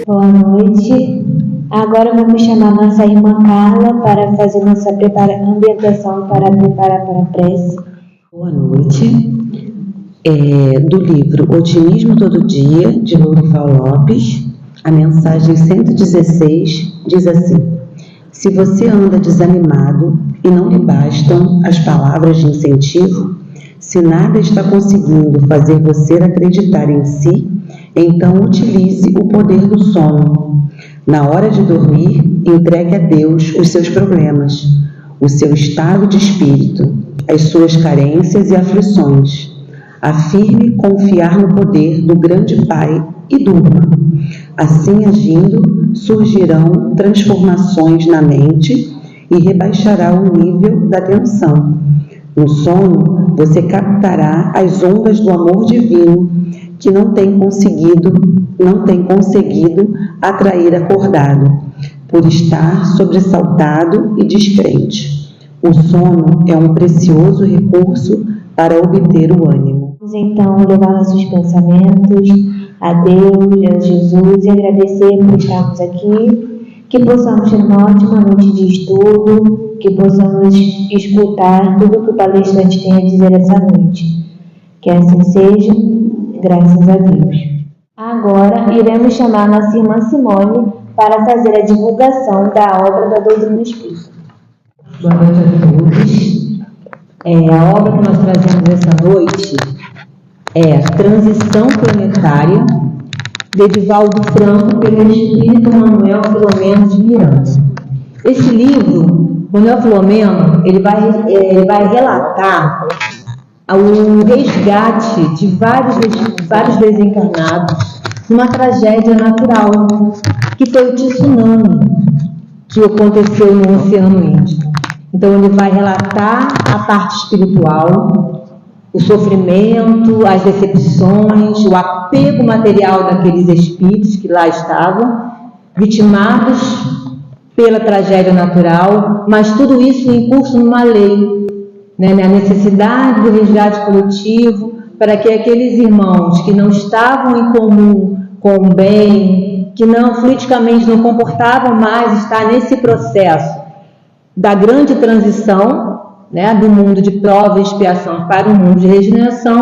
Boa noite. Agora vamos chamar nossa irmã Carla para fazer nossa ambientação para preparar para a prece. Boa noite. Do livro Otimismo Todo Dia, de Lourival Lopes, a mensagem 116 diz assim: se você anda desanimado e não lhe bastam as palavras de incentivo, se nada está conseguindo fazer você acreditar em si, então utilize o poder do sono. Na hora de dormir, entregue a Deus os seus problemas, o seu estado de espírito, as suas carências e aflições. Afirme confiar no poder do grande Pai e durma. Assim agindo, surgirão transformações na mente e rebaixará o nível da tensão. No sono, você captará as ondas do amor divino que não tem conseguido atrair acordado, por estar sobressaltado e descrente. O sono é um precioso recurso para obter o ânimo. Vamos então levar nossos pensamentos a Deus, a Jesus, e agradecer por estarmos aqui, que possamos ter uma ótima noite de estudo, que possamos escutar tudo que o palestrante tem a dizer essa noite. Que assim seja, graças a Deus. Agora iremos chamar nossa irmã Simone para fazer a divulgação da obra da Doutrina Espírita. Boa noite a todos. A obra que nós trazemos essa noite é Transição Planetária, de Edivaldo Franco, pelo Espírito Manuel Filomeno de Miranda. Esse livro, Manuel Filomeno, ele vai relatar o resgate de vários desencarnados numa tragédia natural, que foi o tsunami que aconteceu no Oceano Índico. Então ele vai relatar a parte espiritual, o sofrimento, as decepções, o apego material daqueles espíritos que lá estavam, vitimados pela tragédia natural, mas tudo isso em curso numa lei, né? A necessidade do resgate coletivo, para que aqueles irmãos que não estavam em comum com o bem, que não fluidicamente não comportavam mais estar nesse processo da grande transição, né, do mundo de prova e expiação para o mundo de regeneração,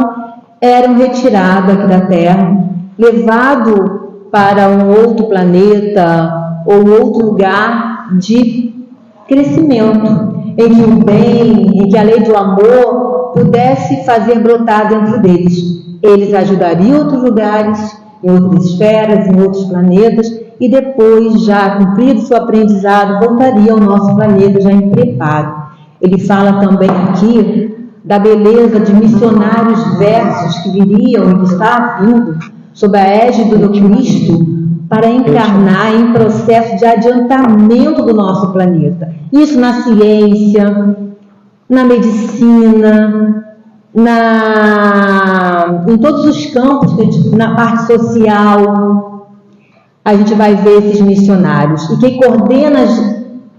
eram retirados aqui da Terra, levados para um outro planeta ou outro lugar de crescimento, em que o bem, em que a lei do amor pudesse fazer brotar dentro deles. Eles ajudariam outros lugares, em outras esferas, em outros planetas, e depois, já cumprido seu aprendizado, voltaria ao nosso planeta já em preparo. Ele fala também aqui da beleza de missionários versos que viriam e que está vindo sob a égide do Cristo para encarnar em processo de adiantamento do nosso planeta. Isso na ciência, na medicina, em todos os campos, na parte social, a gente vai ver esses missionários. E quem coordena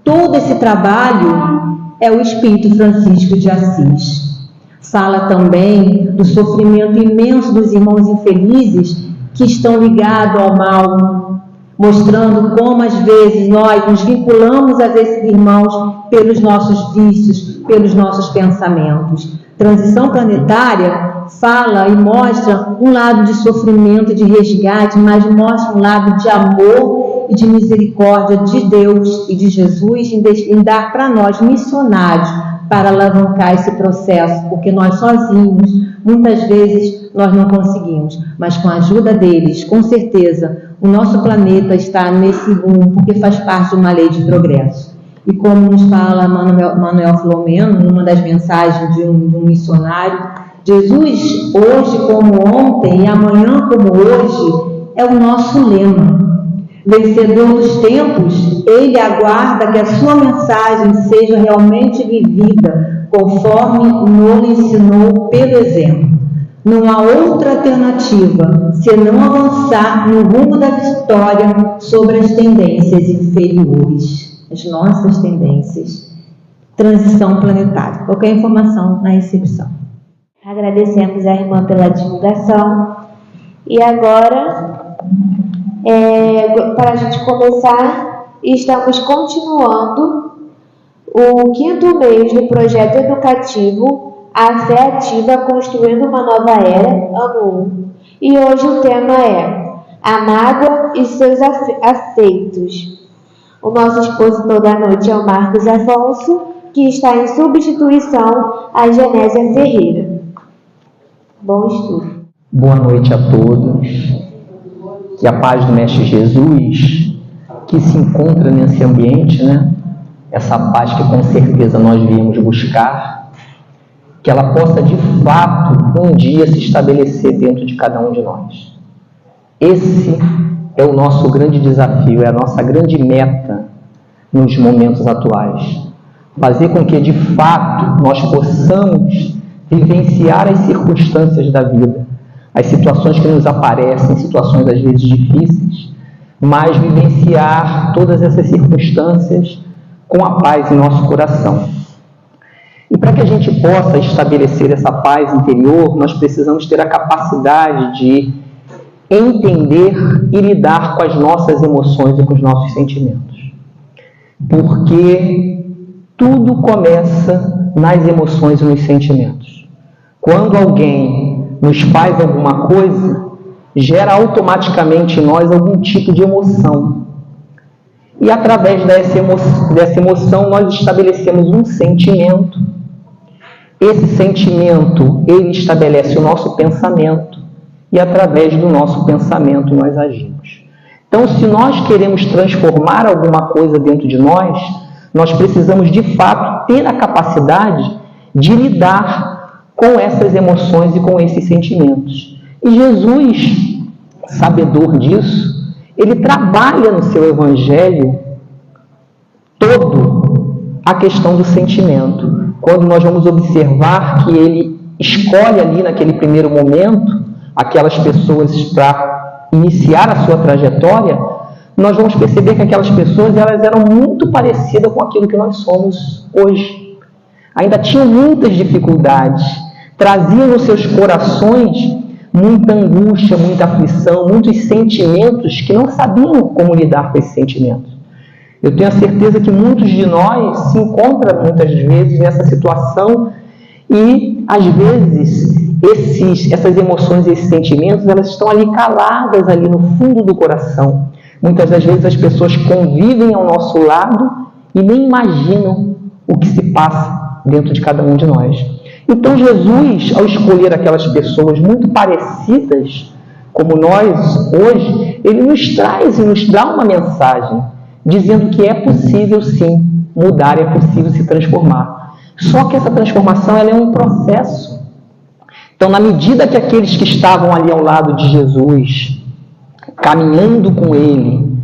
todo esse trabalho é o Espírito Francisco de Assis. Fala também do sofrimento imenso dos irmãos infelizes que estão ligados ao mal, mostrando como às vezes nós nos vinculamos a esses irmãos pelos nossos vícios, pelos nossos pensamentos. Transição Planetária fala e mostra um lado de sofrimento, de resgate, mas mostra um lado de amor e de misericórdia de Deus e de Jesus em dar para nós missionários para alavancar esse processo, porque nós sozinhos, muitas vezes, nós não conseguimos, mas com a ajuda deles, com certeza, o nosso planeta está nesse rumo, porque faz parte de uma lei de progresso. E como nos fala Manuel Filomeno, numa das mensagens de um missionário, Jesus, hoje como ontem e amanhã como hoje, é o nosso lema. Vencedor dos tempos, ele aguarda que a sua mensagem seja realmente vivida, conforme nos ensinou pelo exemplo. Não há outra alternativa senão avançar no rumo da vitória sobre as tendências inferiores, as nossas tendências. Transição planetária. Qualquer informação na recepção. Agradecemos a irmã pela divulgação. E agora para a gente começar, estamos continuando o 5º mês do projeto educativo A Fé Ativa Construindo uma Nova Era, ano 1. E hoje o tema é a mágoa e seus afeitos. O nosso expositor da noite é o Marcos Afonso, que está em substituição a Genésia Ferreira. Bom estudo. Boa noite a todos. Que a paz do Mestre Jesus, que se encontra nesse ambiente, né? Essa paz que com certeza nós viemos buscar, que ela possa de fato um dia se estabelecer dentro de cada um de nós. Esse é o nosso grande desafio, é a nossa grande meta nos momentos atuais. Fazer com que de fato nós possamos vivenciar as circunstâncias da vida, as situações que nos aparecem, situações às vezes difíceis, mas vivenciar todas essas circunstâncias com a paz em nosso coração. E para que a gente possa estabelecer essa paz interior, nós precisamos ter a capacidade de entender e lidar com as nossas emoções e com os nossos sentimentos. Porque tudo começa nas emoções e nos sentimentos. Quando alguém nos faz alguma coisa, gera automaticamente em nós algum tipo de emoção. E através dessa emoção nós estabelecemos um sentimento. Esse sentimento, ele estabelece o nosso pensamento. E através do nosso pensamento nós agimos. Então, se nós queremos transformar alguma coisa dentro de nós, nós precisamos de fato ter a capacidade de lidar com essas emoções e com esses sentimentos. E Jesus, sabedor disso, ele trabalha no seu evangelho todo a questão do sentimento. Quando nós vamos observar que ele escolhe ali naquele primeiro momento aquelas pessoas para iniciar a sua trajetória, nós vamos perceber que aquelas pessoas elas eram muito parecidas com aquilo que nós somos hoje. Ainda tinham muitas dificuldades, traziam nos seus corações muita angústia, muita aflição, muitos sentimentos que não sabiam como lidar com esses sentimentos. Eu tenho a certeza que muitos de nós se encontram muitas vezes nessa situação e, às vezes, essas emoções e esses sentimentos, elas estão ali caladas, ali no fundo do coração. Muitas das vezes as pessoas convivem ao nosso lado e nem imaginam o que se passa dentro de cada um de nós. Então Jesus, ao escolher aquelas pessoas muito parecidas como nós hoje, ele nos traz e nos dá uma mensagem, dizendo que é possível sim mudar, é possível se transformar. Só que essa transformação ela é um processo. Então, na medida que aqueles que estavam ali ao lado de Jesus, caminhando com ele,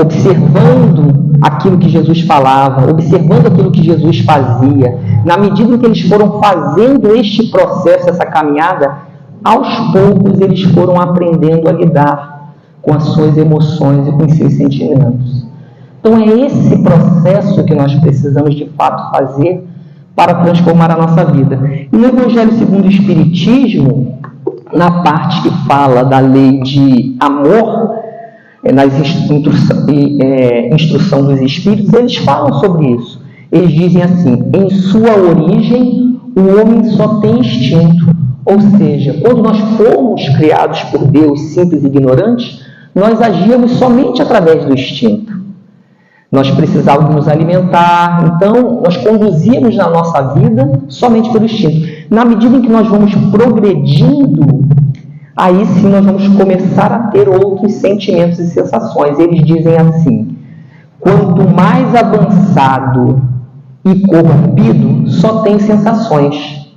observando aquilo que Jesus falava, observando aquilo que Jesus fazia, na medida em que eles foram fazendo este processo, essa caminhada, aos poucos eles foram aprendendo a lidar com as suas emoções e com os seus sentimentos. Então, é esse processo que nós precisamos de fato fazer para transformar a nossa vida. E no Evangelho segundo o Espiritismo, na parte que fala da lei de amor, na instrução dos Espíritos, eles falam sobre isso. Eles dizem assim: em sua origem, o homem só tem instinto. Ou seja, quando nós fomos criados por Deus simples e ignorantes, nós agíamos somente através do instinto. Nós precisávamos nos alimentar, então nós conduzíamos na nossa vida somente pelo instinto. Na medida em que nós vamos progredindo, aí sim nós vamos começar a ter outros sentimentos e sensações. Eles dizem assim: quanto mais avançado e corrompido, só tem sensações.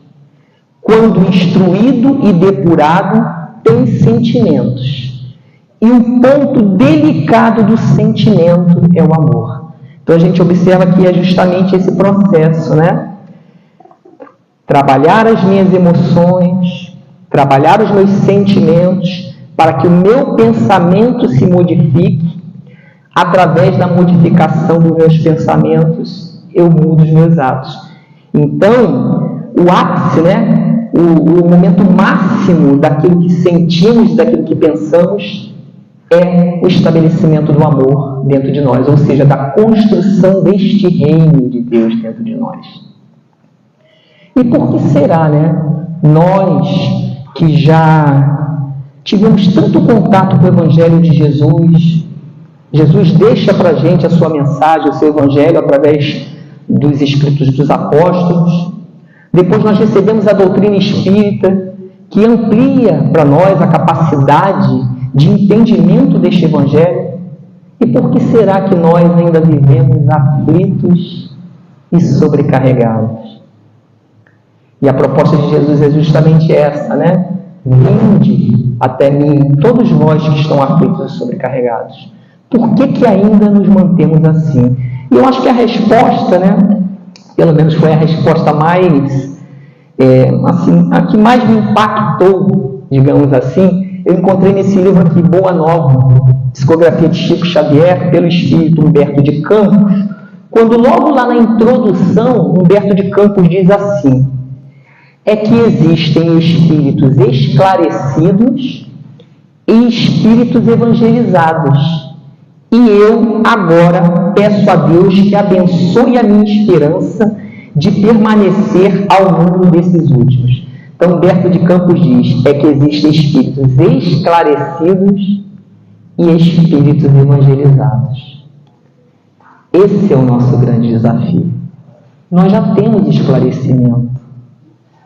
Quando instruído e depurado, tem sentimentos. E um ponto delicado do sentimento é o amor. Então a gente observa que é justamente esse processo, né? Trabalhar as minhas emoções, trabalhar os meus sentimentos, para que o meu pensamento se modifique. Através da modificação dos meus pensamentos, eu mudo os meus atos. Então, o ápice, né? O momento máximo daquilo que sentimos, daquilo que pensamos, é o estabelecimento do amor dentro de nós, ou seja, da construção deste reino de Deus dentro de nós. E por que será, nós que já tivemos tanto contato com o Evangelho de Jesus, Jesus deixa para a gente a sua mensagem, o seu Evangelho, através dos escritos dos apóstolos. Depois nós recebemos a doutrina espírita, que amplia para nós a capacidade de entendimento deste Evangelho. E por que será que nós ainda vivemos aflitos e sobrecarregados? E a proposta de Jesus é justamente essa, Vinde até mim, todos vós que estão aflitos e sobrecarregados. Por que ainda nos mantemos assim? E eu acho que a resposta, pelo menos foi a resposta mais, a que mais me impactou, digamos assim, eu encontrei nesse livro aqui, Boa Nova, Psicografia de Chico Xavier, pelo Espírito Humberto de Campos, quando logo lá na introdução, Humberto de Campos diz assim: é que existem espíritos esclarecidos e espíritos evangelizados. E eu agora peço a Deus que abençoe a minha esperança de permanecer ao mundo desses últimos. Então, Humberto de Campos diz, é que existem espíritos esclarecidos e espíritos evangelizados. Esse é o nosso grande desafio. Nós já temos esclarecimento.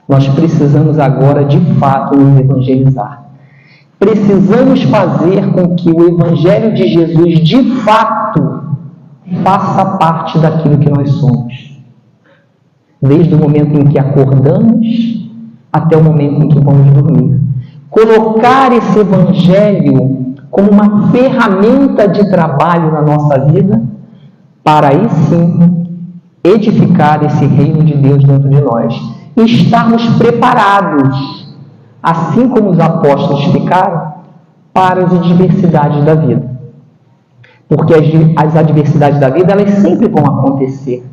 Nós precisamos agora, de fato, nos evangelizar. Precisamos fazer com que o Evangelho de Jesus, de fato, faça parte daquilo que nós somos. Desde o momento em que acordamos até o momento em que vamos dormir. Colocar esse Evangelho como uma ferramenta de trabalho na nossa vida, para aí sim edificar esse reino de Deus dentro de nós. E estarmos preparados, assim como os apóstolos ficaram, para as adversidades da vida. Porque as adversidades da vida, elas sempre vão acontecer.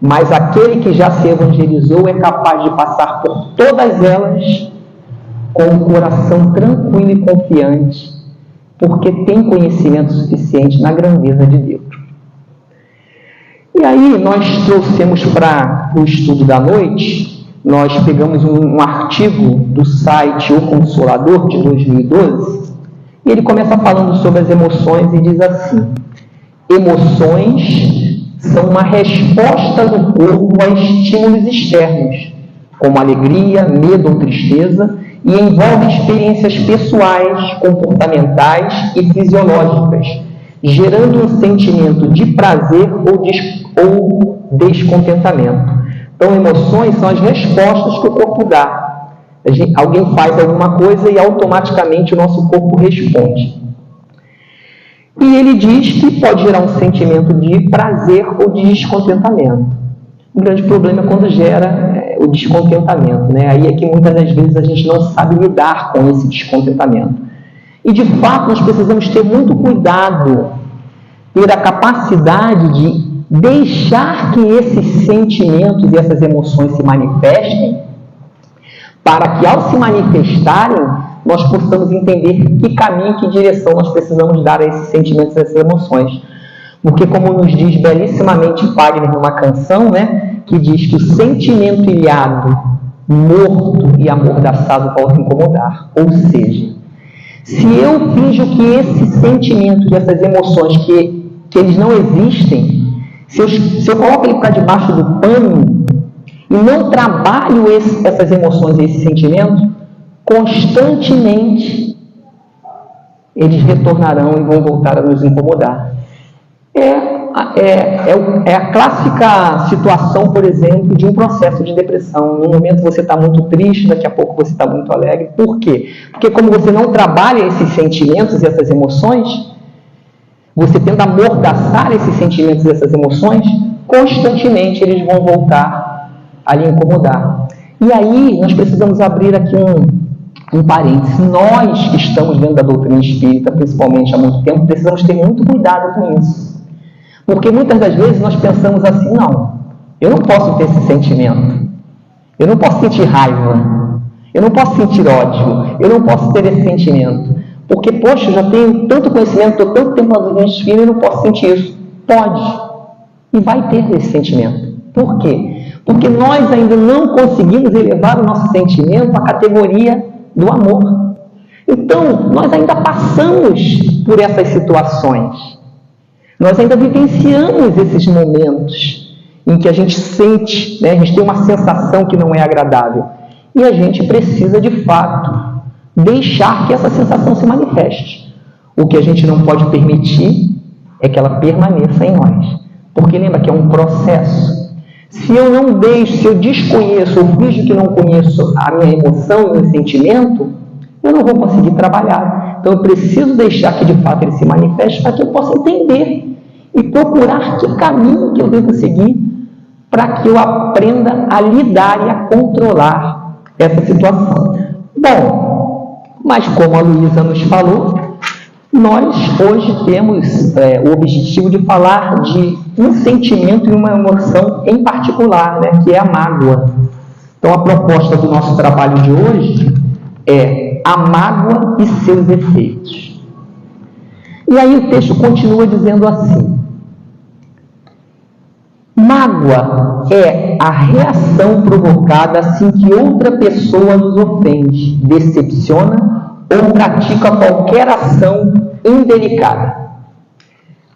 Mas aquele que já se evangelizou é capaz de passar por todas elas com o coração tranquilo e confiante, porque tem conhecimento suficiente na grandeza de Deus. E aí nós trouxemos para o estudo da noite, nós pegamos um artigo do site O Consolador, de 2012, e ele começa falando sobre as emoções e diz assim: emoções são uma resposta do corpo a estímulos externos, como alegria, medo ou tristeza, e envolve experiências pessoais, comportamentais e fisiológicas, gerando um sentimento de prazer ou descontentamento. Então, emoções são as respostas que o corpo dá. Alguém faz alguma coisa e automaticamente o nosso corpo responde. E ele diz que pode gerar um sentimento de prazer ou de descontentamento. O grande problema é quando gera o descontentamento, Aí é que muitas das vezes a gente não sabe lidar com esse descontentamento. E de fato nós precisamos ter muito cuidado, ter a capacidade de deixar que esses sentimentos e essas emoções se manifestem, para que ao se manifestarem, nós possamos entender que caminho, que direção nós precisamos dar a esses sentimentos e essas emoções. Porque, como nos diz belissimamente Fagner numa canção, que diz que o sentimento ilhado, morto e amordaçado volta a incomodar. Ou seja, se eu finjo que esses sentimentos e essas emoções, que eles não existem, se eu coloco ele para debaixo do pano e não trabalho essas emoções e esses sentimentos, constantemente eles retornarão e vão voltar a nos incomodar. É a clássica situação, por exemplo, de um processo de depressão. No momento você está muito triste, daqui a pouco você está muito alegre. Por quê? Porque como você não trabalha esses sentimentos e essas emoções, você tenta amordaçar esses sentimentos e essas emoções, constantemente eles vão voltar a lhe incomodar. E aí nós precisamos abrir aqui um parênteses. Nós que estamos dentro da doutrina espírita, principalmente há muito tempo, precisamos ter muito cuidado com isso. Porque muitas das vezes nós pensamos assim: não, eu não posso ter esse sentimento, eu não posso sentir raiva, eu não posso sentir ódio, eu não posso ter esse sentimento, Porque, poxa, eu já tenho tanto conhecimento, estou tanto tempo nas minhas filhas e não posso sentir isso. Pode. E vai ter esse sentimento. Por quê? Porque nós ainda não conseguimos elevar o nosso sentimento à categoria do amor. Então, nós ainda passamos por essas situações. Nós ainda vivenciamos esses momentos em que a gente sente, né, a gente tem uma sensação que não é agradável. E a gente precisa, de fato, deixar que essa sensação se manifeste. O que a gente não pode permitir é que ela permaneça em nós. Porque lembra que é um processo. Se eu não deixo, se eu desconheço ou finjo que não conheço a minha emoção e o meu sentimento, eu não vou conseguir trabalhar. Então eu preciso deixar que de fato ele se manifeste para que eu possa entender e procurar que caminho que eu devo seguir para que eu aprenda a lidar e a controlar essa situação. Bom, mas como a Luísa nos falou, nós hoje temos o objetivo de falar de um sentimento e uma emoção em particular, né, que é a mágoa. Então a proposta do nosso trabalho de hoje é a mágoa e seus efeitos. E aí o texto continua dizendo assim: mágoa é a reação provocada assim que outra pessoa nos ofende, decepciona ou pratica qualquer ação indelicada.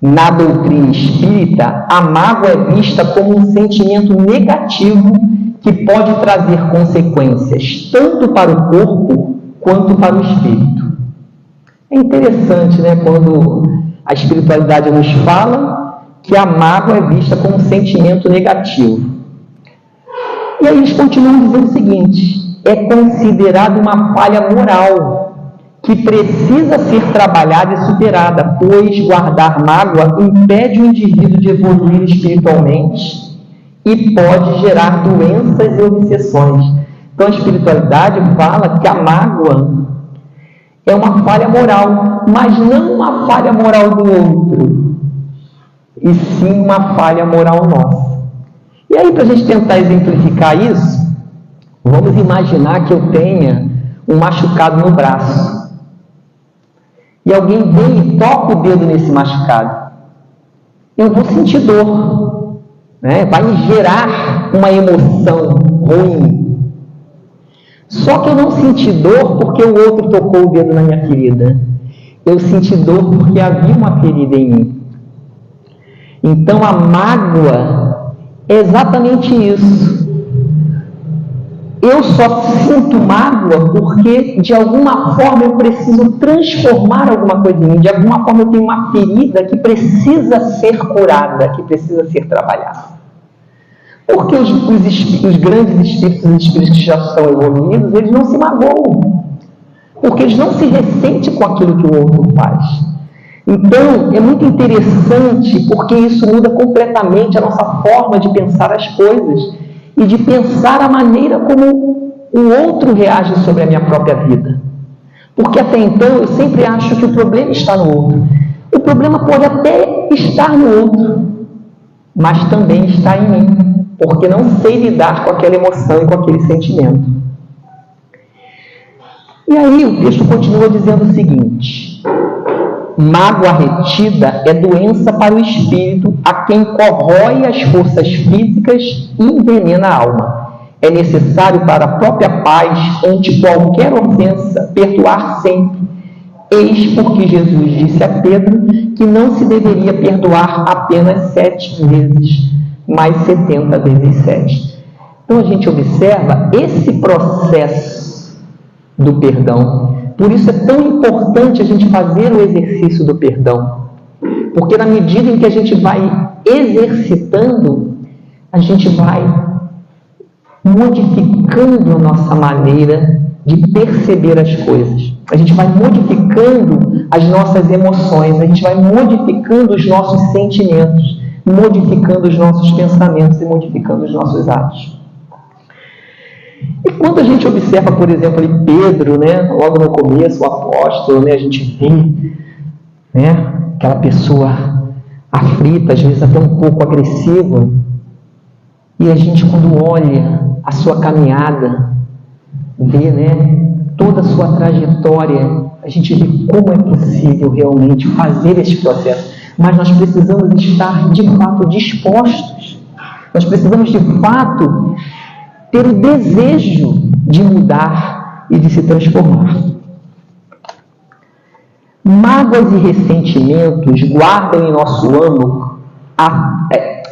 Na doutrina espírita, a mágoa é vista como um sentimento negativo que pode trazer consequências tanto para o corpo quanto para o espírito. É interessante, né, quando a espiritualidade nos fala que a mágoa é vista como um sentimento negativo. E aí eles continuam dizendo o seguinte: é considerado uma falha moral que precisa ser trabalhada e superada, pois guardar mágoa impede o indivíduo de evoluir espiritualmente e pode gerar doenças e obsessões. Então a espiritualidade fala que a mágoa é uma falha moral, mas não uma falha moral do outro, e sim uma falha moral nossa. E aí, para a gente tentar exemplificar isso, vamos imaginar que eu tenha um machucado no braço. E alguém vem e toca o dedo nesse machucado. Eu vou sentir dor, né? Vai gerar uma emoção ruim. Só que eu não senti dor porque o outro tocou o dedo na minha ferida. Eu senti dor porque havia uma ferida em mim. Então a mágoa é exatamente isso. Eu só sinto mágoa porque de alguma forma eu preciso transformar alguma coisa em mim. De alguma forma eu tenho uma ferida que precisa ser curada, que precisa ser trabalhada. Porque os grandes espíritos, os espíritos que já são evoluídos, eles não se magoam. Porque eles não se ressentem com aquilo que o outro faz. Então, é muito interessante porque isso muda completamente a nossa forma de pensar as coisas e de pensar a maneira como o outro reage sobre a minha própria vida. Porque até então eu sempre acho que o problema está no outro. O problema pode até estar no outro, mas também está em mim, porque não sei lidar com aquela emoção e com aquele sentimento. E aí o texto continua dizendo o seguinte: mágoa retida é doença para o espírito, a quem corrói as forças físicas e envenena a alma. É necessário para a própria paz, ante qualquer ofensa, perdoar sempre. Eis porque Jesus disse a Pedro que não se deveria perdoar apenas 7 vezes, mas 70 vezes 7. Então a gente observa esse processo do perdão. Por isso é tão importante a gente fazer o exercício do perdão. Porque na medida em que a gente vai exercitando, a gente vai modificando a nossa maneira de perceber as coisas. A gente vai modificando as nossas emoções, a gente vai modificando os nossos sentimentos, modificando os nossos pensamentos e modificando os nossos atos. E quando a gente observa, por exemplo, ali Pedro, né, logo no começo, o apóstolo, né, a gente vê, né, aquela pessoa aflita, às vezes até um pouco agressiva, e a gente, quando olha a sua caminhada, vê, né, toda a sua trajetória, a gente vê como é possível realmente fazer esse processo. Mas nós precisamos estar, de fato, dispostos. Nós precisamos, de fato, ter o desejo de mudar e de se transformar. Mágoas e ressentimentos guardam em nosso âmago,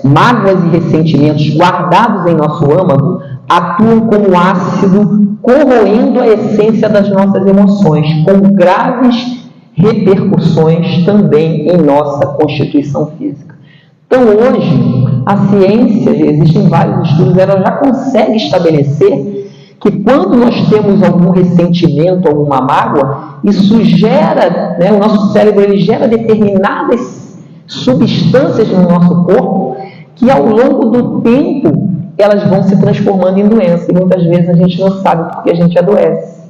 mágoas e ressentimentos guardados em nosso âmago atuam como ácido corroendo a essência das nossas emoções, com graves repercussões também em nossa constituição física. Então, hoje, a ciência, existem vários estudos, ela já consegue estabelecer que quando nós temos algum ressentimento, alguma mágoa, isso gera, o nosso cérebro ele gera determinadas substâncias no nosso corpo que ao longo do tempo elas vão se transformando em doença. E muitas vezes a gente não sabe porque a gente adoece.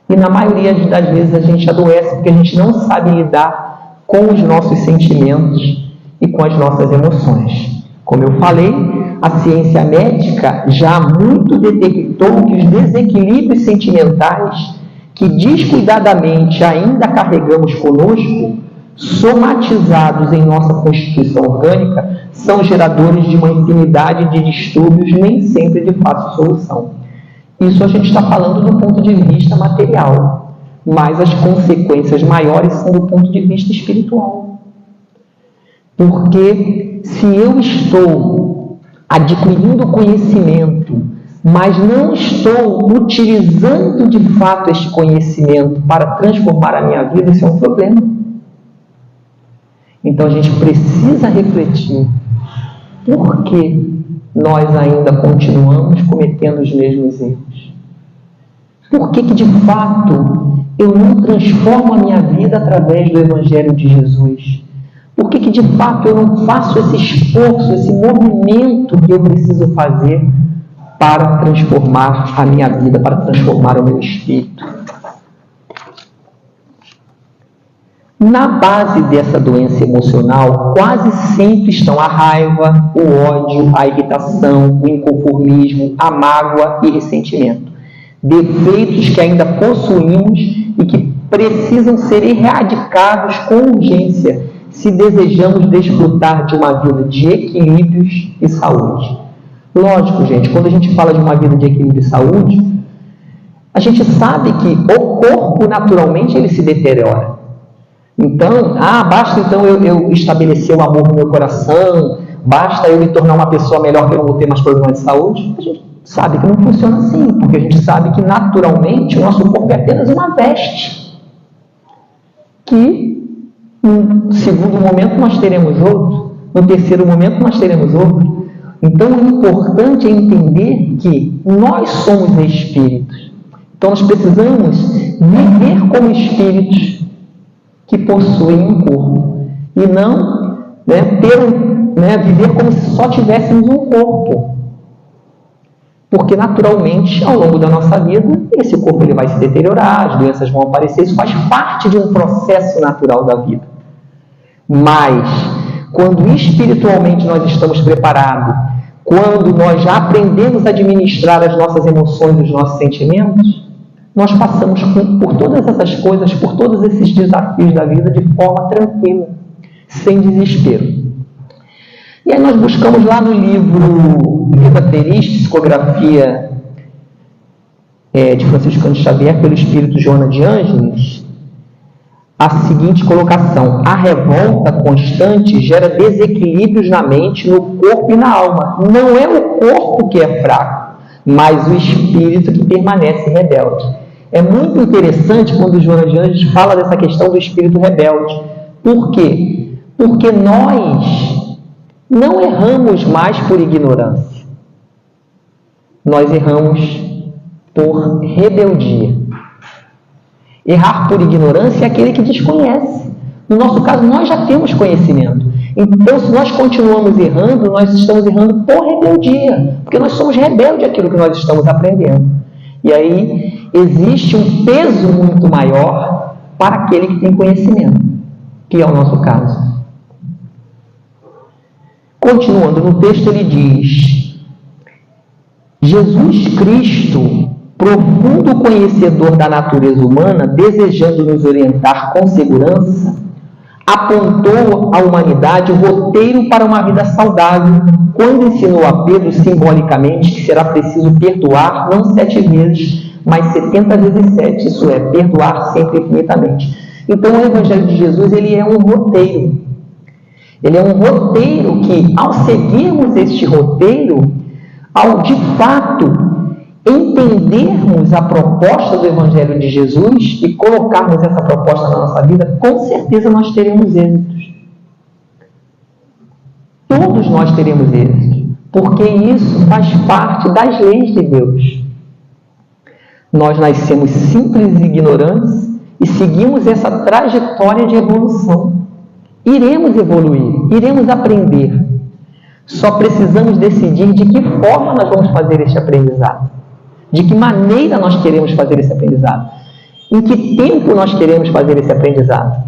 E na maioria das vezes a gente adoece porque a gente não sabe lidar com os nossos sentimentos e com as nossas emoções. Como eu falei, a ciência médica já muito detectou que os desequilíbrios sentimentais que descuidadamente ainda carregamos conosco, somatizados em nossa constituição orgânica, são geradores de uma infinidade de distúrbios nem sempre de fácil solução. Isso a gente está falando do ponto de vista material, mas as consequências maiores são do ponto de vista espiritual. Porque se eu estou adquirindo conhecimento, mas não estou utilizando de fato este conhecimento para transformar a minha vida, isso é um problema. Então a gente precisa refletir por que nós ainda continuamos cometendo os mesmos erros. Por que de fato eu não transformo a minha vida através do Evangelho de Jesus? Por que de fato eu não faço esse esforço, esse movimento que eu preciso fazer para transformar a minha vida, para transformar o meu espírito? Na base dessa doença emocional, quase sempre estão a raiva, o ódio, a irritação, o inconformismo, a mágoa e ressentimento. Defeitos que ainda possuímos e que precisam ser erradicados com urgência se desejamos desfrutar de uma vida de equilíbrios e saúde. Lógico, gente, quando a gente fala de uma vida de equilíbrio e saúde, a gente sabe que o corpo naturalmente ele se deteriora. Então, basta então eu estabelecer o amor no meu coração, basta eu me tornar uma pessoa melhor que eu não vou ter mais problemas de saúde. A gente sabe que não funciona assim, porque a gente sabe que naturalmente o nosso corpo é apenas uma veste, que no segundo momento nós teremos outro, no terceiro momento nós teremos outro. Então, o importante é entender que nós somos espíritos. Então, nós precisamos viver como espíritos que possuem um corpo e não viver como se só tivéssemos um corpo, porque naturalmente ao longo da nossa vida esse corpo ele vai se deteriorar, as doenças vão aparecer, isso faz parte de um processo natural da vida. Mas quando espiritualmente nós estamos preparados, quando nós já aprendemos a administrar as nossas emoções, os nossos sentimentos, nós passamos por todas essas coisas, por todos esses desafios da vida de forma tranquila, sem desespero. E aí nós buscamos lá no livro Vida Feliz, Psicografia de Francisco Cândido Xavier, pelo Espírito Joana de Ângeles, a seguinte colocação: a revolta constante gera desequilíbrios na mente, no corpo e na alma. Não é o corpo que é fraco, mas o espírito que permanece rebelde. É muito interessante quando o Joana de Ângeles fala dessa questão do espírito rebelde. Por quê? Porque nós não erramos mais por ignorância. Nós erramos por rebeldia. Errar por ignorância é aquele que desconhece. No nosso caso, nós já temos conhecimento. Então, se nós continuamos errando, nós estamos errando por rebeldia, porque nós somos rebeldes àquilo que nós estamos aprendendo. E aí, existe um peso muito maior para aquele que tem conhecimento, que é o nosso caso. Continuando no texto, ele diz: Jesus Cristo profundo conhecedor da natureza humana, desejando nos orientar com segurança, apontou à humanidade o roteiro para uma vida saudável, quando ensinou a Pedro simbolicamente que será preciso perdoar não 7 vezes, mas 70 vezes 7, isso é, perdoar sempre infinitamente. Então o Evangelho de Jesus, ele é um roteiro. Ele é um roteiro que, ao seguirmos este roteiro, ao de fato entendermos a proposta do Evangelho de Jesus e colocarmos essa proposta na nossa vida, com certeza nós teremos êxitos. Todos nós teremos êxitos, porque isso faz parte das leis de Deus. Nós nascemos simples e ignorantes e seguimos essa trajetória de evolução. Iremos evoluir, iremos aprender. Só precisamos decidir de que forma nós vamos fazer este aprendizado. De que maneira nós queremos fazer esse aprendizado? Em que tempo nós queremos fazer esse aprendizado?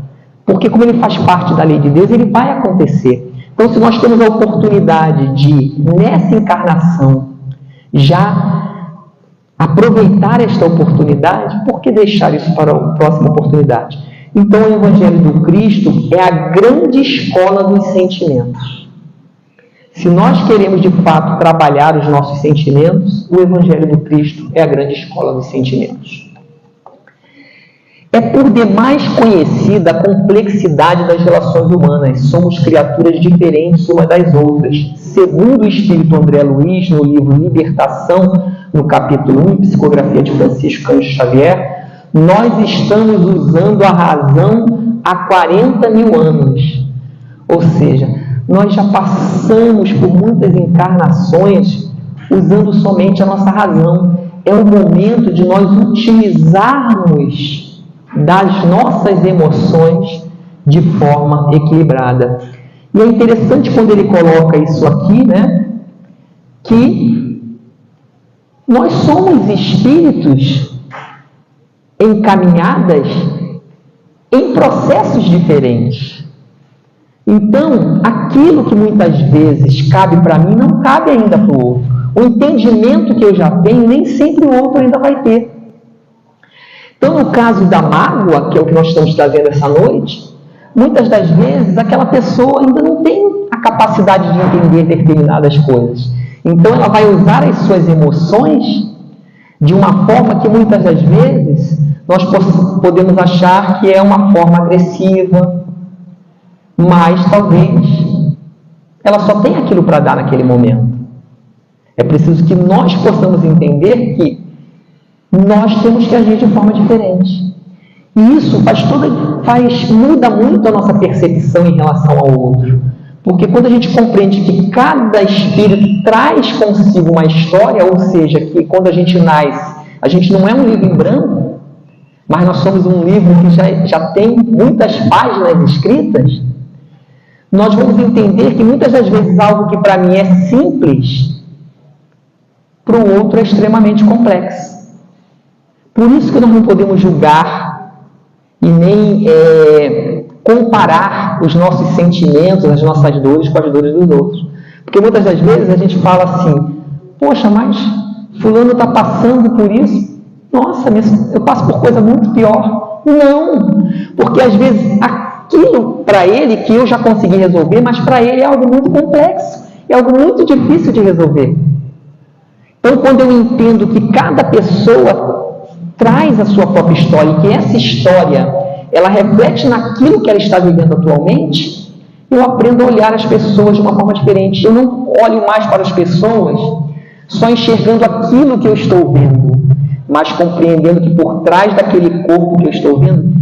Porque como ele faz parte da lei de Deus, ele vai acontecer. Então, se nós temos a oportunidade de, nessa encarnação, já aproveitar esta oportunidade, por que deixar isso para a próxima oportunidade? Então, o Evangelho do Cristo é a grande escola dos sentimentos. Se nós queremos, de fato, trabalhar os nossos sentimentos, o Evangelho do Cristo é a grande escola dos sentimentos. É por demais conhecida a complexidade das relações humanas. Somos criaturas diferentes umas das outras. Segundo o Espírito André Luiz, no livro Libertação, no capítulo 1, Psicografia de Francisco Cândido Xavier, nós estamos usando a razão há 40 mil anos. Ou seja, nós já passamos por muitas encarnações usando somente a nossa razão. É o momento de nós utilizarmos das nossas emoções de forma equilibrada. E é interessante quando ele coloca isso aqui, né? Que nós somos espíritos encaminhadas em processos diferentes. Então, aquilo que muitas vezes cabe para mim, não cabe ainda para o outro. O entendimento que eu já tenho, nem sempre o outro ainda vai ter. Então, no caso da mágoa, que é o que nós estamos trazendo essa noite, muitas das vezes aquela pessoa ainda não tem a capacidade de entender determinadas coisas. Então, ela vai usar as suas emoções de uma forma que muitas das vezes nós podemos achar que é uma forma agressiva, mas talvez ela só tenha aquilo para dar naquele momento. É preciso que nós possamos entender que nós temos que agir de forma diferente. E isso muda muito a nossa percepção em relação ao outro. Porque quando a gente compreende que cada espírito traz consigo uma história, ou seja, que quando a gente nasce, a gente não é um livro em branco, mas nós somos um livro que já tem muitas páginas escritas, nós vamos entender que muitas das vezes algo que para mim é simples, para o outro é extremamente complexo. Por isso que nós não podemos julgar e nem comparar os nossos sentimentos, as nossas dores com as dores dos outros. Porque muitas das vezes a gente fala assim, poxa, mas fulano está passando por isso? Nossa, eu passo por coisa muito pior. Não, porque às vezes aquilo para ele que eu já consegui resolver, mas para ele é algo muito complexo, é algo muito difícil de resolver. Então, quando eu entendo que cada pessoa traz a sua própria história e que essa história ela reflete naquilo que ela está vivendo atualmente, eu aprendo a olhar as pessoas de uma forma diferente. Eu não olho mais para as pessoas só enxergando aquilo que eu estou vendo, mas compreendendo que por trás daquele corpo que eu estou vendo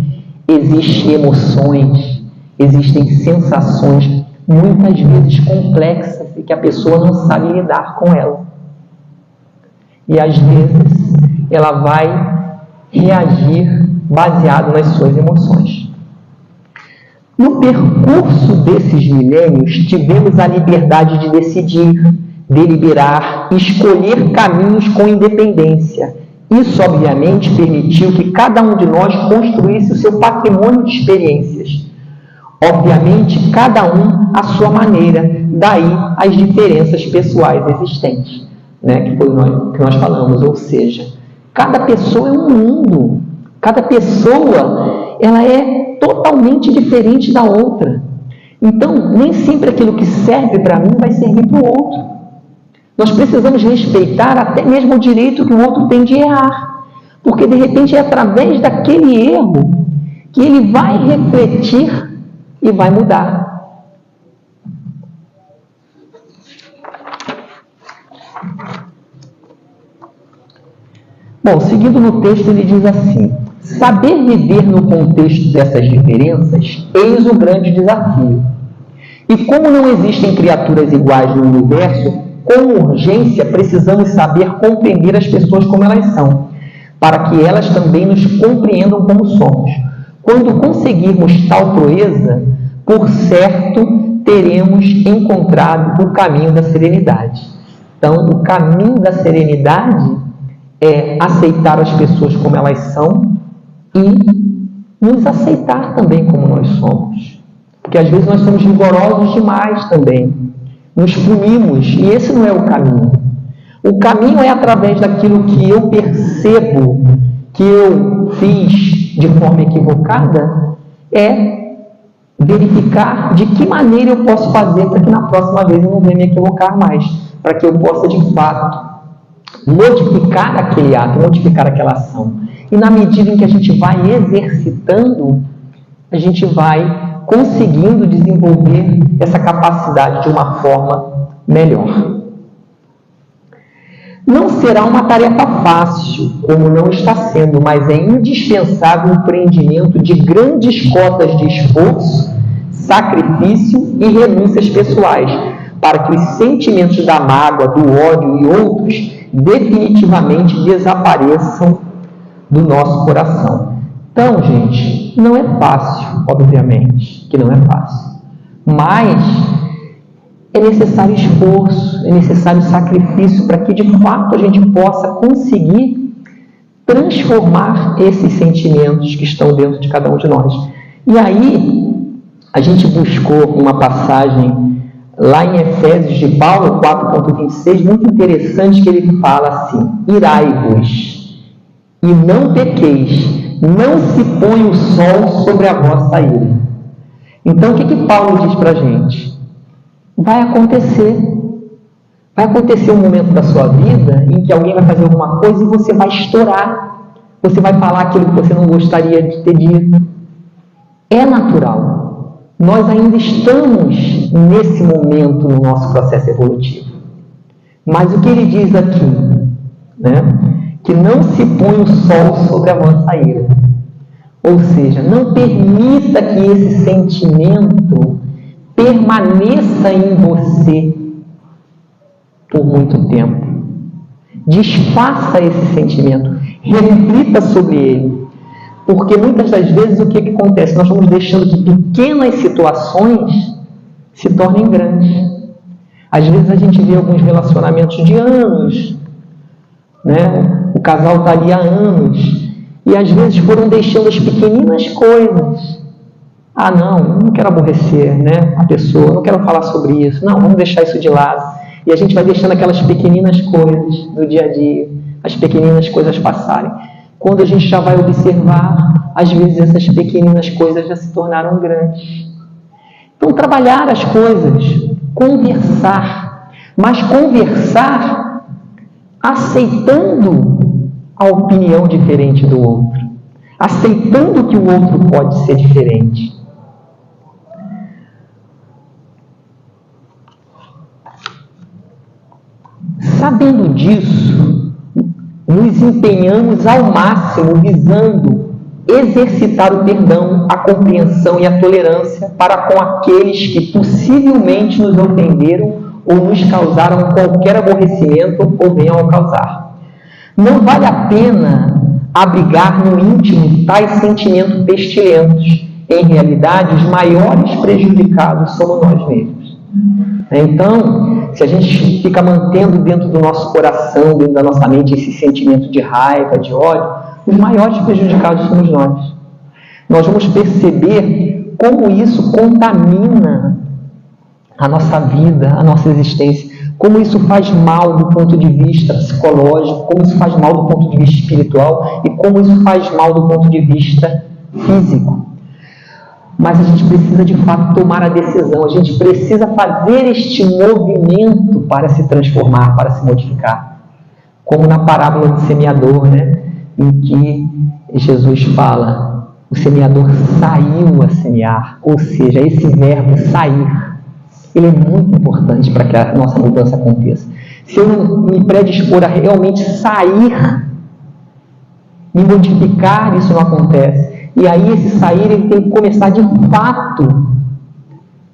existem emoções, existem sensações muitas vezes complexas e que a pessoa não sabe lidar com ela. E às vezes ela vai reagir baseado nas suas emoções. No percurso desses milênios, tivemos a liberdade de decidir, deliberar, escolher caminhos com independência. Isso, obviamente, permitiu que cada um de nós construísse o seu patrimônio de experiências. Obviamente, cada um à sua maneira, daí as diferenças pessoais existentes, né? Que foi o que nós falamos, ou seja, Cada pessoa é um mundo. Cada pessoa, ela é totalmente diferente da outra. Então, nem sempre aquilo que serve para mim vai servir para o outro. Nós precisamos respeitar até mesmo o direito que o outro tem de errar. Porque, de repente, é através daquele erro que ele vai refletir e vai mudar. Bom, seguindo no texto, ele diz assim: saber viver no contexto dessas diferenças, eis o grande desafio. E como não existem criaturas iguais no universo, com urgência precisamos saber compreender as pessoas como elas são, para que elas também nos compreendam como somos. Quando conseguirmos tal proeza, por certo, teremos encontrado o caminho da serenidade. Então, o caminho da serenidade é aceitar as pessoas como elas são e nos aceitar também como nós somos. Porque às vezes nós somos rigorosos demais também. Nos punimos e esse não é o caminho. O caminho é através daquilo que eu percebo que eu fiz de forma equivocada, é verificar de que maneira eu posso fazer para que na próxima vez eu não venha me equivocar mais, para que eu possa de fato modificar aquele ato, modificar aquela ação. E na medida em que a gente vai exercitando, a gente vai conseguindo desenvolver essa capacidade de uma forma melhor. Não será uma tarefa fácil, como não está sendo, mas é indispensável o empreendimento de grandes cotas de esforço, sacrifício e renúncias pessoais, para que os sentimentos da mágoa, do ódio e outros definitivamente desapareçam do nosso coração. Então, gente, não é fácil, obviamente, que não é fácil, mas é necessário esforço, é necessário sacrifício para que, de fato, a gente possa conseguir transformar esses sentimentos que estão dentro de cada um de nós. E aí, a gente buscou uma passagem lá em Efésios de Paulo, 4.26, muito interessante, que ele fala assim: irai-vos e não pequeis, não se põe o sol sobre a vossa ira. Então, o que Paulo diz para a gente? Vai acontecer um momento da sua vida em que alguém vai fazer alguma coisa e você vai estourar, você vai falar aquilo que você não gostaria de ter dito. É natural. Nós ainda estamos nesse momento no nosso processo evolutivo. Mas o que ele diz aqui, né? Que não se põe o sol sobre a vossa ira. Ou seja, não permita que esse sentimento permaneça em você por muito tempo. Desfaça esse sentimento, reflita sobre ele, porque muitas das vezes o que acontece? Nós vamos deixando que pequenas situações se tornem grandes. Às vezes a gente vê alguns relacionamentos de anos, né? O casal está ali há anos, e às vezes foram deixando as pequeninas coisas. Ah, não quero aborrecer, né, a pessoa, não quero falar sobre isso, não, vamos deixar isso de lado. E a gente vai deixando aquelas pequeninas coisas do dia a dia, as pequeninas coisas passarem. Quando a gente já vai observar, às vezes essas pequeninas coisas já se tornaram grandes. Então, trabalhar as coisas, conversar, mas conversar aceitando a opinião diferente do outro, aceitando que o outro pode ser diferente. Sabendo disso, nos empenhamos ao máximo visando exercitar o perdão, a compreensão e a tolerância para com aqueles que possivelmente nos ofenderam ou nos causaram qualquer aborrecimento ou venham a causar. Não vale a pena abrigar no íntimo tais sentimentos pestilentos. Em realidade, os maiores prejudicados somos nós mesmos. Então, se a gente fica mantendo dentro do nosso coração, dentro da nossa mente, esse sentimento de raiva, de ódio, os maiores prejudicados somos nós. Nós vamos perceber como isso contamina a nossa vida, a nossa existência. como isso faz mal do ponto de vista psicológico, como isso faz mal do ponto de vista espiritual e como isso faz mal do ponto de vista físico. Mas a gente precisa de fato tomar a decisão, a gente precisa fazer este movimento para se transformar, para se modificar. Como na parábola do semeador, né? Em que Jesus fala, o semeador saiu a semear, ou seja, esse verbo sair, ele é muito importante para que a nossa mudança aconteça. Se eu não me predispor a realmente sair, me modificar, isso não acontece. E aí esse sair ele tem que começar de fato,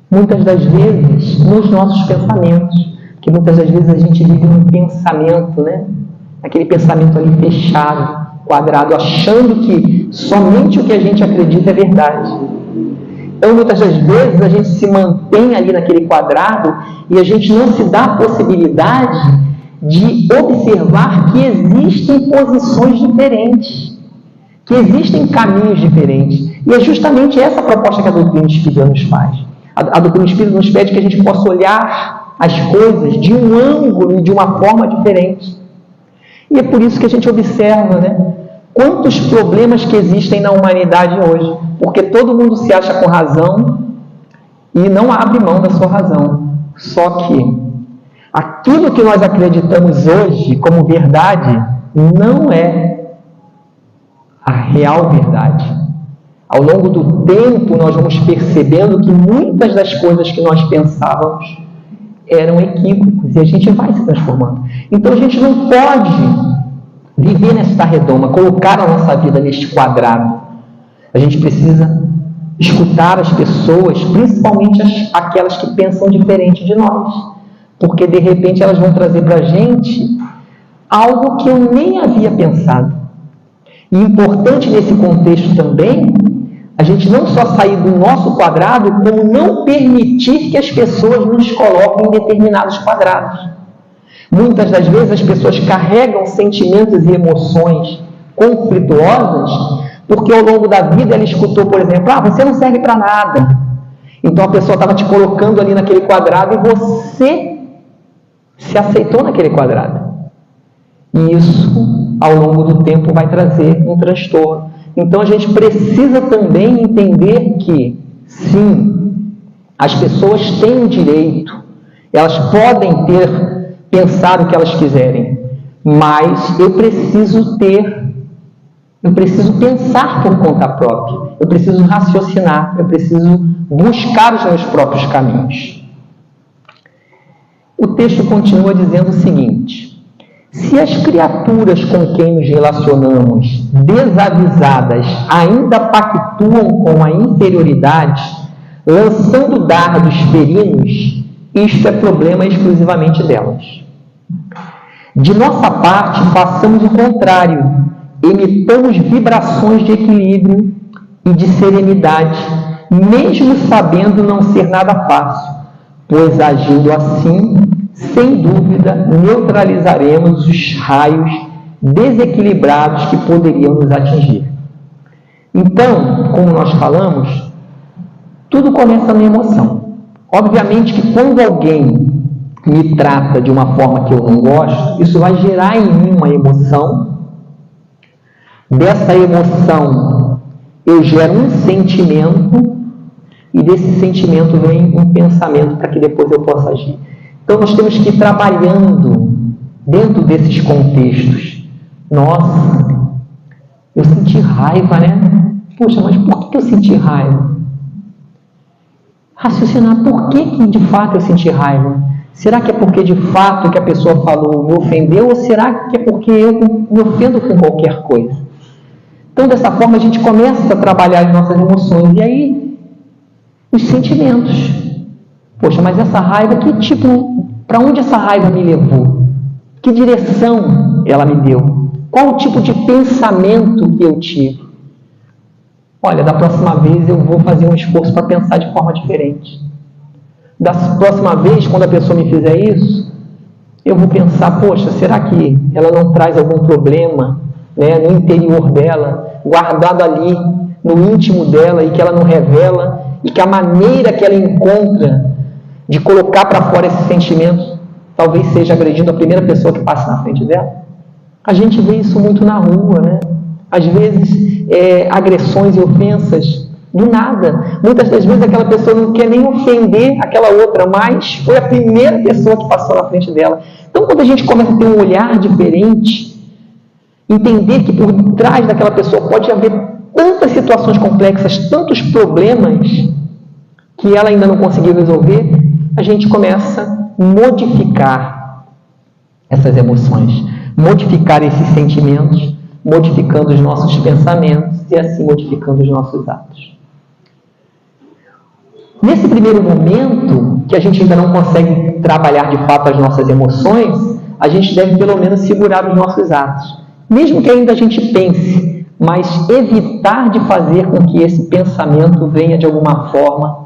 muitas das vezes, nos nossos pensamentos. Porque muitas das vezes a gente vive num pensamento, né? Aquele pensamento ali fechado, quadrado, achando que somente o que a gente acredita é verdade. Então, muitas das vezes, a gente se mantém ali naquele quadrado e a gente não se dá a possibilidade de observar que existem posições diferentes, que existem caminhos diferentes. E é justamente essa proposta que a doutrina espírita nos faz. A doutrina espírita nos pede que a gente possa olhar as coisas de um ângulo e de uma forma diferente. E é por isso que a gente observa, né, quantos problemas que existem na humanidade hoje. Porque todo mundo se acha com razão e não abre mão da sua razão. Só que aquilo que nós acreditamos hoje como verdade não é a real verdade. Ao longo do tempo, nós vamos percebendo que muitas das coisas que nós pensávamos eram equívocos e a gente vai se transformando. Então, a gente não pode viver nesta redoma, colocar a nossa vida neste quadrado. A gente precisa escutar as pessoas, principalmente aquelas que pensam diferente de nós, porque de repente elas vão trazer para a gente algo que eu nem havia pensado. E importante nesse contexto também, a gente não só sair do nosso quadrado, como não permitir que as pessoas nos coloquem em determinados quadrados. Muitas das vezes as pessoas carregam sentimentos e emoções conflituosas, porque ao longo da vida ela escutou, por exemplo, você não serve para nada. Então a pessoa estava te colocando ali naquele quadrado e você se aceitou naquele quadrado. E isso, ao longo do tempo, vai trazer um transtorno. Então a gente precisa também entender que, sim, as pessoas têm o direito, elas podem pensar o que elas quiserem, mas eu preciso pensar por conta própria, eu preciso raciocinar, eu preciso buscar os meus próprios caminhos. O texto continua dizendo o seguinte: se as criaturas com quem nos relacionamos, desavisadas, ainda pactuam com a inferioridade, lançando dardos ferinos, isto é problema exclusivamente delas. De nossa parte, façamos o contrário, emitamos vibrações de equilíbrio e de serenidade, mesmo sabendo não ser nada fácil, pois agindo assim, sem dúvida, neutralizaremos os raios desequilibrados que poderiam nos atingir. Então, como nós falamos, tudo começa na emoção. Obviamente que quando alguém me trata de uma forma que eu não gosto, isso vai gerar em mim uma emoção. Dessa emoção, eu gero um sentimento, e desse sentimento vem um pensamento para que depois eu possa agir. Então, nós temos que ir trabalhando dentro desses contextos. Nossa, eu senti raiva, né? Poxa, mas por que eu senti raiva? Raciocinar, por que de fato eu senti raiva? Será que é porque de fato o que a pessoa falou me ofendeu? Ou será que é porque eu me ofendo com qualquer coisa? Então, dessa forma, a gente começa a trabalhar as nossas emoções. E aí, os sentimentos. Poxa, mas essa raiva, que tipo, para onde essa raiva me levou? Que direção ela me deu? Qual o tipo de pensamento que eu tive? Olha, da próxima vez eu vou fazer um esforço para pensar de forma diferente. Da próxima vez, quando a pessoa me fizer isso, eu vou pensar, poxa, será que ela não traz algum problema, né, no interior dela, guardado ali, no íntimo dela, e que ela não revela, e que a maneira que ela encontra de colocar para fora esse sentimento talvez seja agredindo a primeira pessoa que passa na frente dela. A gente vê isso muito na rua, né? Às vezes, agressões e ofensas do nada. Muitas das vezes aquela pessoa não quer nem ofender aquela outra, mas foi a primeira pessoa que passou na frente dela. Então, quando a gente começa a ter um olhar diferente, entender que por trás daquela pessoa pode haver tantas situações complexas, tantos problemas que ela ainda não conseguiu resolver, a gente começa a modificar essas emoções, modificar esses sentimentos, modificando os nossos pensamentos e assim modificando os nossos atos. Nesse primeiro momento, que a gente ainda não consegue trabalhar de fato as nossas emoções, a gente deve pelo menos segurar os nossos atos. Mesmo que ainda a gente pense, mas evitar de fazer com que esse pensamento venha de alguma forma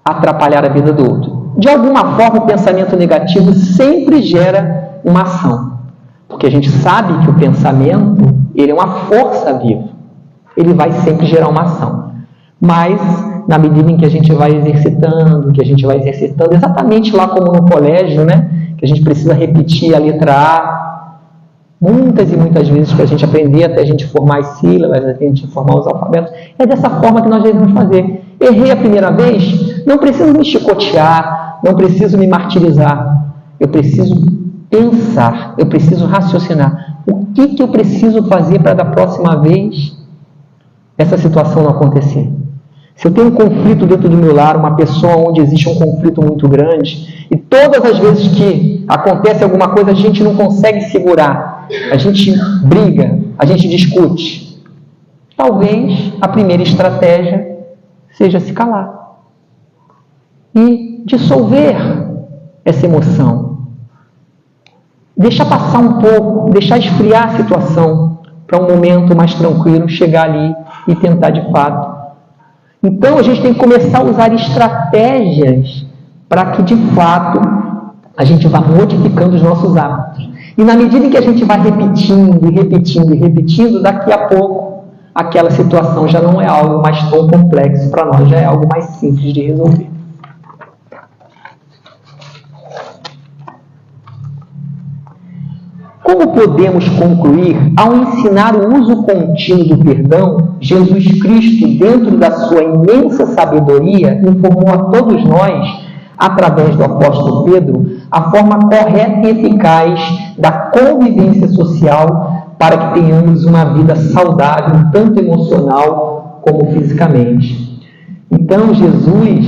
atrapalhar a vida do outro. De alguma forma, o pensamento negativo sempre gera uma ação. Porque a gente sabe que o pensamento, ele é uma força viva. Ele vai sempre gerar uma ação. Mas, na medida em que a gente vai exercitando, exatamente lá como no colégio, né? Que a gente precisa repetir a letra A muitas e muitas vezes para a gente aprender, até a gente formar as sílabas, até a gente formar os alfabetos. É dessa forma que nós devemos fazer. Errei a primeira vez, não preciso me chicotear, não preciso me martirizar. Eu preciso pensar, eu preciso raciocinar. O que eu preciso fazer para da próxima vez essa situação não acontecer? Se eu tenho um conflito dentro do meu lar, uma pessoa onde existe um conflito muito grande, e todas as vezes que acontece alguma coisa a gente não consegue segurar, a gente briga, a gente discute, talvez a primeira estratégia seja se calar e dissolver essa emoção. Deixar passar um pouco, deixar esfriar a situação para um momento mais tranquilo, chegar ali e tentar de fato. Então a gente tem que começar a usar estratégias para que de fato a gente vá modificando os nossos hábitos. E na medida em que a gente vai repetindo, daqui a pouco aquela situação já não é algo mais tão complexo para nós, já é algo mais simples de resolver. Como podemos concluir, ao ensinar o uso contínuo do perdão, Jesus Cristo, dentro da sua imensa sabedoria, informou a todos nós, através do apóstolo Pedro, a forma correta e eficaz da convivência social para que tenhamos uma vida saudável, tanto emocional como fisicamente. Então, Jesus,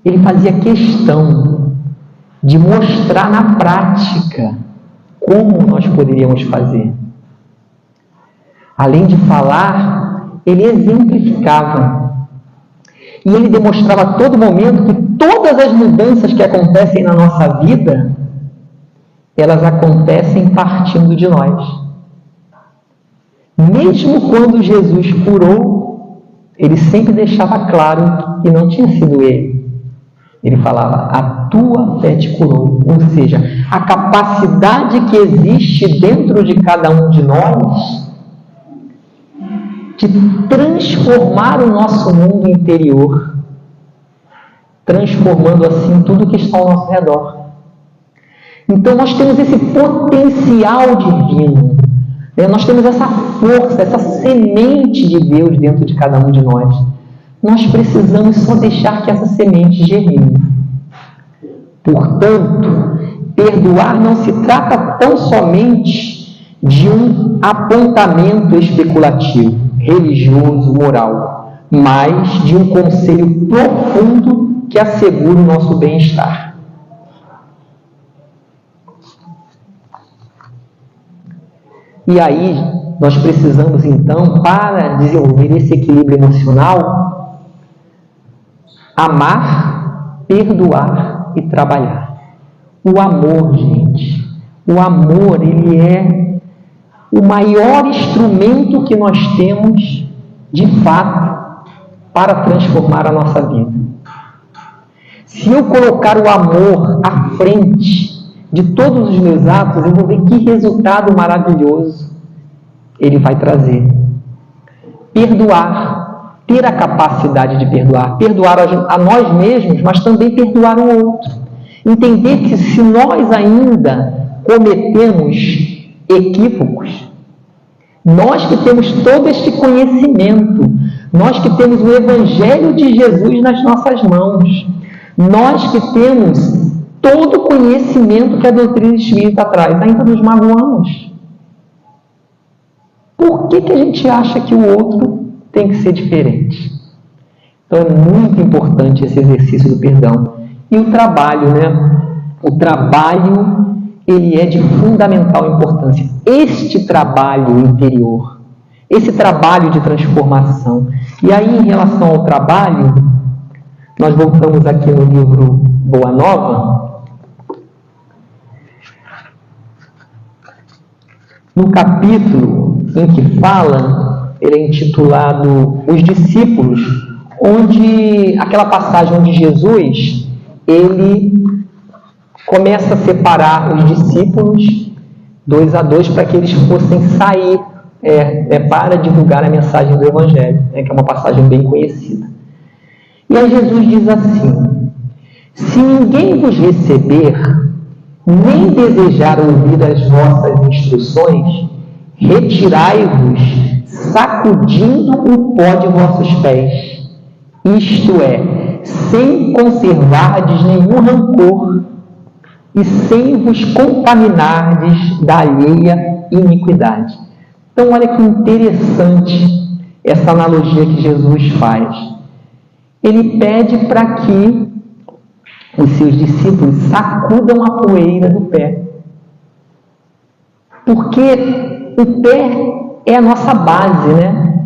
ele fazia questão de mostrar na prática como nós poderíamos fazer. Além de falar, ele exemplificava. E ele demonstrava a todo momento que todas as mudanças que acontecem na nossa vida, elas acontecem partindo de nós. Mesmo quando Jesus curou, ele sempre deixava claro que não tinha sido ele. Ele falava, a tua fé te curou. Ou seja, a capacidade que existe dentro de cada um de nós de transformar o nosso mundo interior, transformando assim tudo que está ao nosso redor. Então nós temos esse potencial divino, né? Nós temos essa força, essa semente de Deus dentro de cada um de nós. Nós precisamos só deixar que essa semente germine. Portanto, perdoar não se trata tão somente de um apontamento especulativo, religioso, moral, mas de um conselho profundo que assegura o nosso bem-estar. E aí, nós precisamos então, para desenvolver esse equilíbrio emocional, amar, perdoar e trabalhar. O amor, gente, o amor, ele é o maior instrumento que nós temos, de fato, para transformar a nossa vida. Se eu colocar o amor à frente de todos os meus atos, eu vou ver que resultado maravilhoso ele vai trazer. Perdoar ter a capacidade de perdoar a nós mesmos, mas também perdoar o outro. Entender que se nós ainda cometemos equívocos, nós que temos todo este conhecimento, nós que temos o Evangelho de Jesus nas nossas mãos, nós que temos todo o conhecimento que a doutrina espírita traz, ainda nos magoamos. Por que a gente acha que o outro tem que ser diferente? Então é muito importante esse exercício do perdão. E o trabalho, né? O trabalho, ele é de fundamental importância. Este trabalho interior, esse trabalho de transformação. E aí, em relação ao trabalho, nós voltamos aqui no livro Boa Nova, no capítulo em que fala, ele é intitulado Os Discípulos, onde aquela passagem onde Jesus, ele começa a separar os discípulos 2 a 2 para que eles fossem sair para divulgar a mensagem do Evangelho, que é uma passagem bem conhecida. E aí Jesus diz assim: se ninguém vos receber, nem desejar ouvir as vossas instruções, retirai-vos, sacudindo o pó de vossos pés, isto é, sem conservardes nenhum rancor e sem vos contaminardes da alheia iniquidade. Então, olha que interessante essa analogia que Jesus faz. Ele pede para que os seus discípulos sacudam a poeira do pé. Porque o pé é a nossa base, né?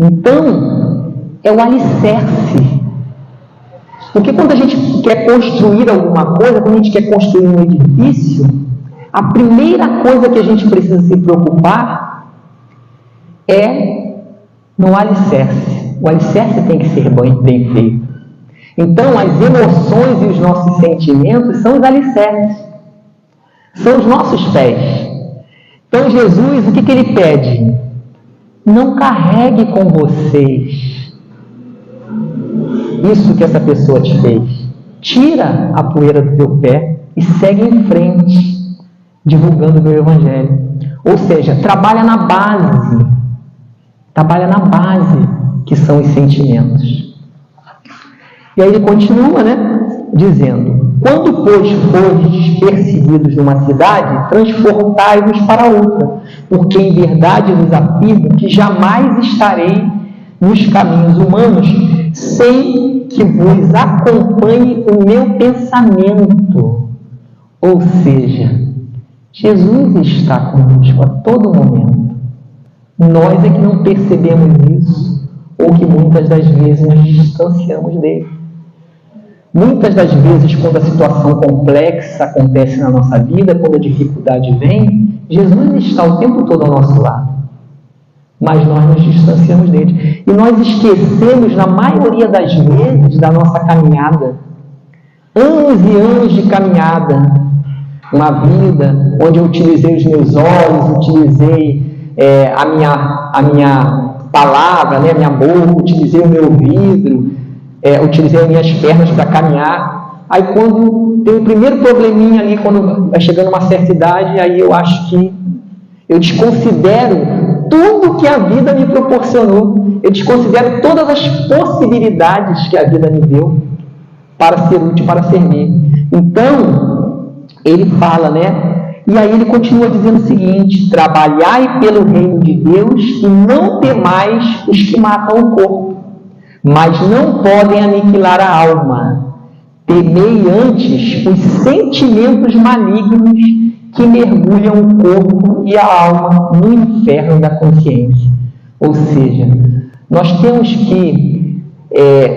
Então, é o alicerce. Porque quando a gente quer construir alguma coisa, quando a gente quer construir um edifício, a primeira coisa que a gente precisa se preocupar é no alicerce. O alicerce tem que ser bem feito. Então, as emoções e os nossos sentimentos são os alicerces. São os nossos pés. Então, Jesus, o que ele pede? Não carregue com vocês isso que essa pessoa te fez. Tira a poeira do teu pé e segue em frente, divulgando o meu Evangelho. Ou seja, trabalha na base. Trabalha na base, que são os sentimentos. E aí ele continua, dizendo: quando, pois, fordes perseguidos numa cidade, transportai-vos para outra, porque em verdade vos afirmo que jamais estarei nos caminhos humanos sem que vos acompanhe o meu pensamento. Ou seja, Jesus está conosco a todo momento. Nós é que não percebemos isso, ou que muitas das vezes nos distanciamos dele. Muitas das vezes, quando a situação complexa acontece na nossa vida, quando a dificuldade vem, Jesus está o tempo todo ao nosso lado. Mas nós nos distanciamos dele. E nós esquecemos, na maioria das vezes, da nossa caminhada. Anos e anos de caminhada. Uma vida onde eu utilizei os meus olhos, utilizei a minha palavra, a minha boca, utilizei o meu vidro, utilizei as minhas pernas para caminhar. Aí quando tem o primeiro probleminha ali, quando vai chegando uma certa idade, aí eu acho que eu desconsidero tudo que a vida me proporcionou. Eu desconsidero todas as possibilidades que a vida me deu para ser útil, para servir. Então, ele fala, e aí ele continua dizendo o seguinte: trabalhai pelo reino de Deus e não temais os que matam o corpo, mas não podem aniquilar a alma. Temei antes os sentimentos malignos que mergulham o corpo e a alma no inferno da consciência. Ou seja, nós temos que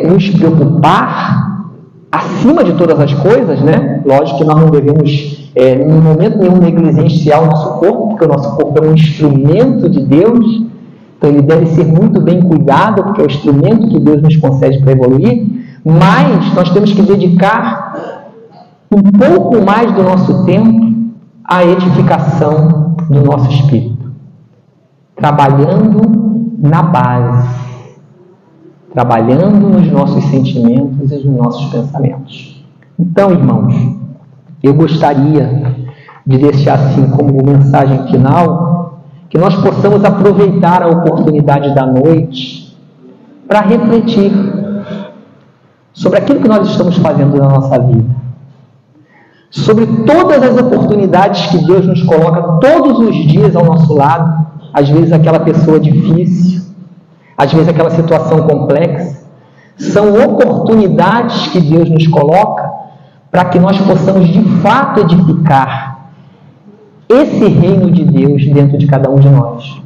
nos preocupar acima de todas as coisas, Lógico que nós não devemos, em momento nenhum, negligenciar o nosso corpo, porque o nosso corpo é um instrumento de Deus, então ele deve ser muito bem cuidado, porque é o instrumento que Deus nos concede para evoluir, mas nós temos que dedicar um pouco mais do nosso tempo à edificação do nosso espírito, trabalhando na base. trabalhando nos nossos sentimentos e nos nossos pensamentos. Então, irmãos, eu gostaria de deixar assim como mensagem final que nós possamos aproveitar a oportunidade da noite para refletir sobre aquilo que nós estamos fazendo na nossa vida, sobre todas as oportunidades que Deus nos coloca todos os dias ao nosso lado, às vezes aquela pessoa difícil, às vezes aquela situação complexa, são oportunidades que Deus nos coloca para que nós possamos de fato edificar esse reino de Deus dentro de cada um de nós.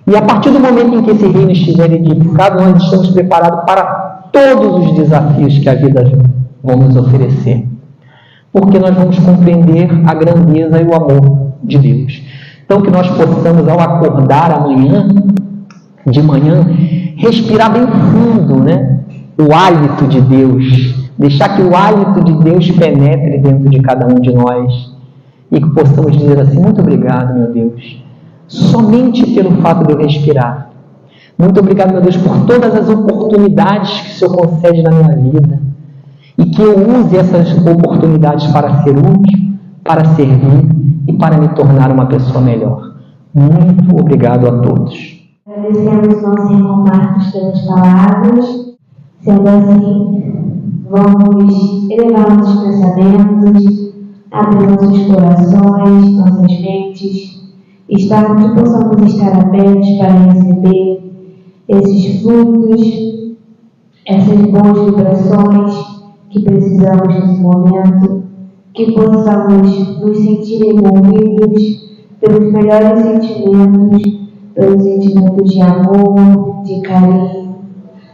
E a partir do momento em que esse reino estiver edificado, nós estamos preparados para todos os desafios que a vida vai nos oferecer. Porque nós vamos compreender a grandeza e o amor de Deus. Então, que nós possamos, ao acordar amanhã, de manhã, respirar bem fundo, né? O hálito de Deus. Deixar que o hálito de Deus penetre dentro de cada um de nós. E que possamos dizer assim: muito obrigado, meu Deus, somente pelo fato de eu respirar. Muito obrigado, meu Deus, por todas as oportunidades que o Senhor concede na minha vida. E que eu use essas oportunidades para ser útil, para servir e para me tornar uma pessoa melhor. Muito obrigado a todos. Agradecemos nosso irmão Marcos pelas palavras. Sendo assim, vamos elevar nossos pensamentos, abrir nossos corações, nossas mentes, que possamos estar abertos para receber esses frutos, essas boas vibrações que precisamos nesse momento, que possamos nos sentir envolvidos pelos melhores sentimentos, pelos sentimentos de amor, de carinho,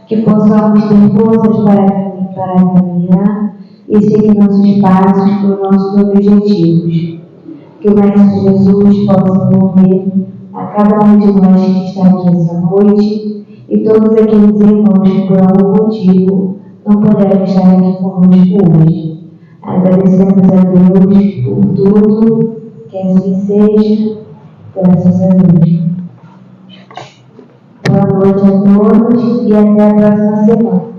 que possamos ter forças para caminhar e seguir nossos passos por nossos objetivos. Que o Mestre Jesus possa envolver a cada um de nós que está aqui essa noite e todos aqueles irmãos que por algum motivo não puderam estar aqui conosco hoje. Agradecemos a Deus por tudo, que assim seja, graças a Deus. Boa noite a todos e até a próxima semana.